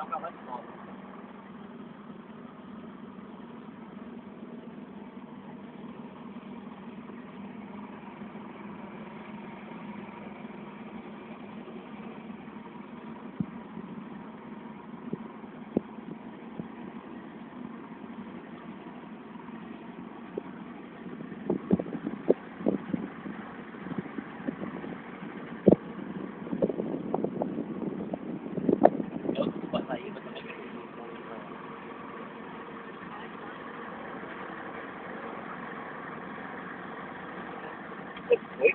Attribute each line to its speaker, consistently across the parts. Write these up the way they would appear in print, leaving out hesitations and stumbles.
Speaker 1: dá pra lá de volta. Foi?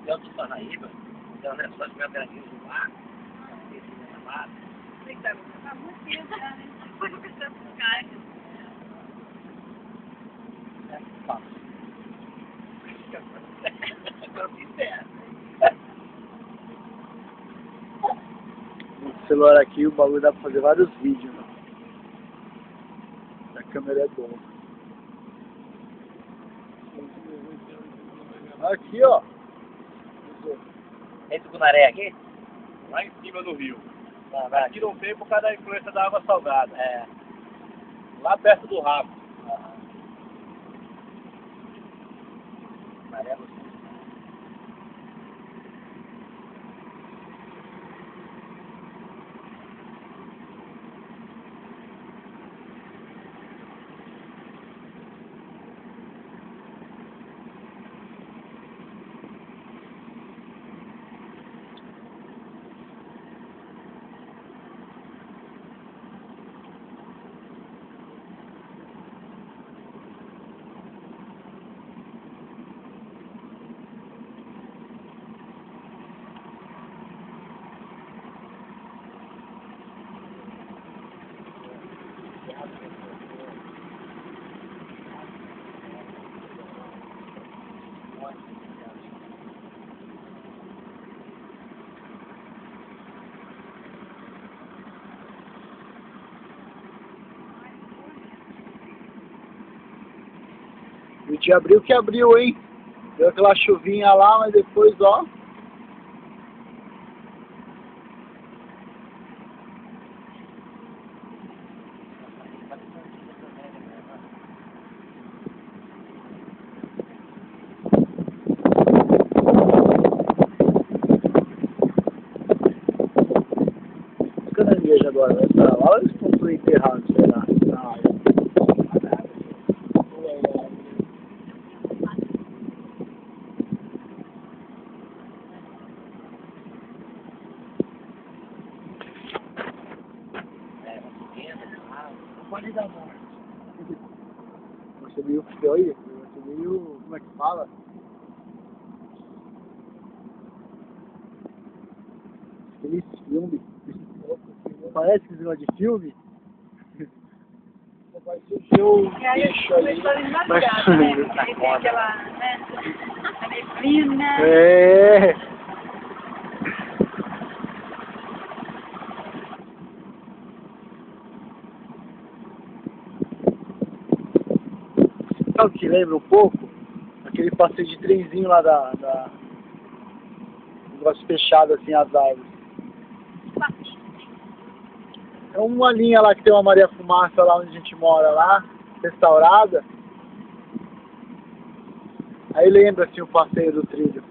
Speaker 1: Tem outro Parnaíba, tem umas restaurações meio grandinhos do mar, na mata.
Speaker 2: Tá muito tempo já, né? Foi no questão dos caras.
Speaker 1: É fácil. Agora fizer.
Speaker 3: No celular aqui o bagulho dá pra fazer vários vídeos, né? A câmera é boa. Aqui, ó.
Speaker 1: Esse Itacaré aqui?
Speaker 4: Lá em cima do rio.
Speaker 1: Vai
Speaker 4: Aqui não tem por causa da influência da água salgada.
Speaker 1: É.
Speaker 4: Lá perto do rabo.
Speaker 1: Amarelo.
Speaker 3: O de abril que abriu, hein? Deu aquela chuvinha lá, mas depois, ó. Os caranguejos agora vai pra lá, eles estão enterrados, será? Na área.
Speaker 1: Pode dar morte.
Speaker 3: Você viu o que foi? Você viu, como é que fala? Aquele filme. Parece que negócio de filme. Vai surgir o bicho ali.
Speaker 2: Vai surgir. Aí tem aquela, né? A neblina.
Speaker 3: É. Sabe o que lembra um pouco? Aquele passeio de trenzinho lá da negócio fechado assim, as árvores. É uma linha lá que tem uma Maria Fumaça lá onde a gente mora lá, restaurada. Aí lembra assim o passeio do trilho.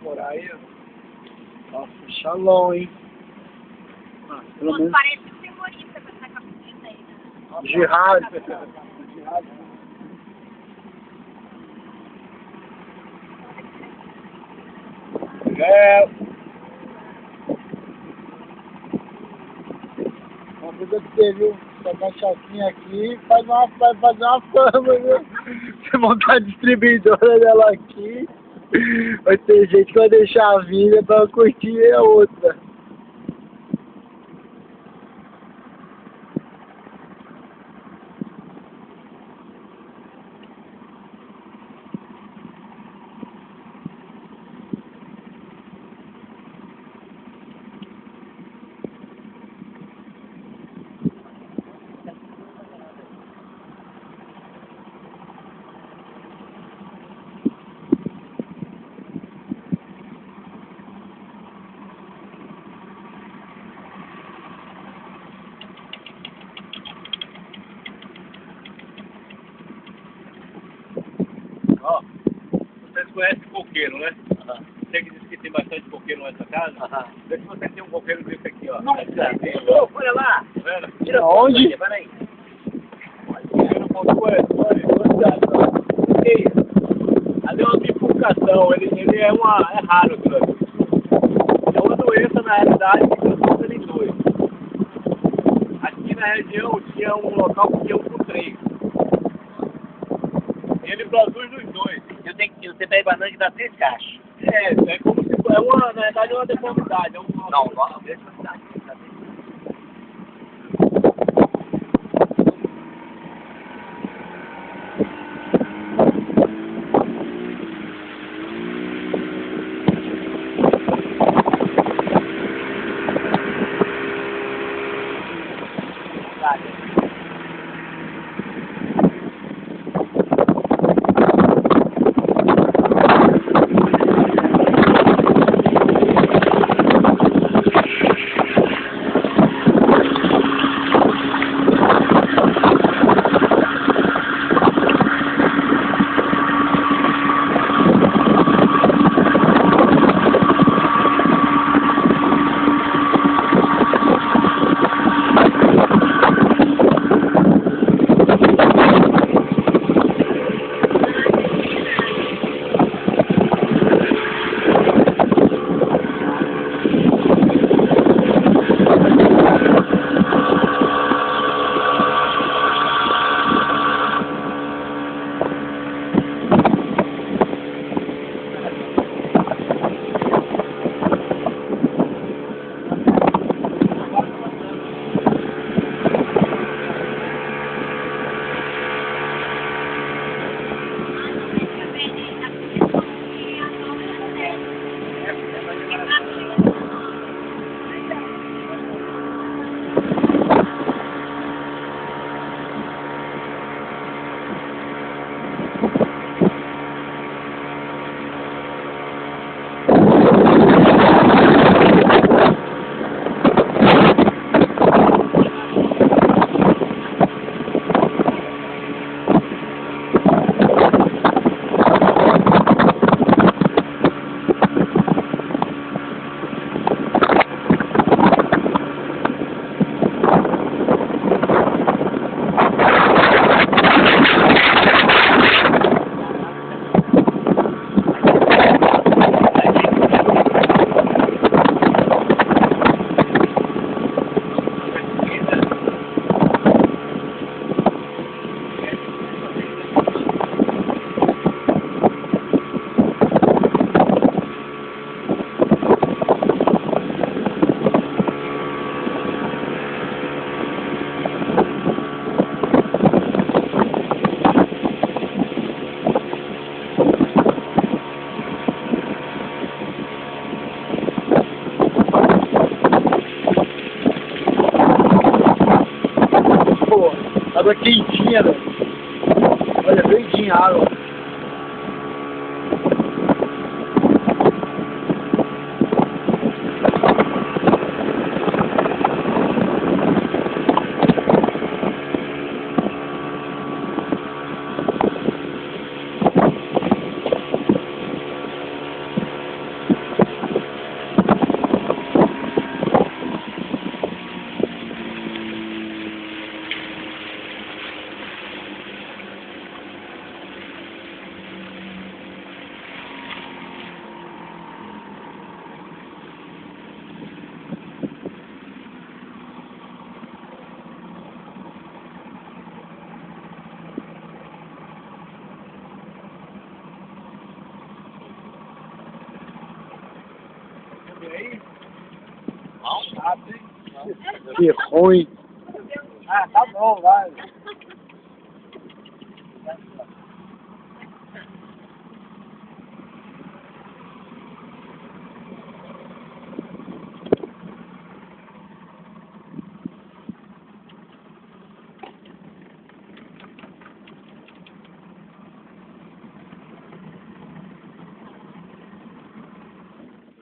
Speaker 3: Por aí, nossa, xalão, hein? Ah, pelo menos
Speaker 2: Parece um terrorista com essa capacita aí.
Speaker 3: Jihad.
Speaker 4: É.
Speaker 3: Uma coisa que você viu, essa cachaçinha aqui vai fazer uma fama, viu? Você montar a distribuidora dela aqui. Vai ter gente que vai deixar a vida pra curtir a outra.
Speaker 4: Ó, vocês conhecem coqueiro, né? Você que disse que tem bastante coqueiro nessa casa? Vê se você tem um coqueiro desse aqui, ó.
Speaker 1: Nunca. Ô, olha lá.
Speaker 4: Tá vendo?
Speaker 1: Tira a
Speaker 3: Onde?
Speaker 1: foto aqui, peraí.
Speaker 4: Você não conhece, olha. Que isso? Ali é uma bifurcação, ele é raro aquilo ali. É uma doença, na realidade, que transforma em dois. Aqui na região tinha um local que tinha um com três. Ele produz nos dois.
Speaker 1: Você pega banana que dá 3 caixas.
Speaker 4: É como se fosse, na verdade, é uma deformidade.
Speaker 1: Não, não, deformidade.
Speaker 3: Água quentinha, velho. Olha, verdinha a água.
Speaker 4: aí?
Speaker 3: Que ruim.
Speaker 1: Ah, tá bom, vai.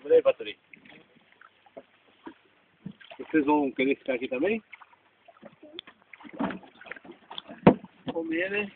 Speaker 4: Peraí, Patrícia. Vocês vão querer ficar aqui também?
Speaker 1: Comer, né?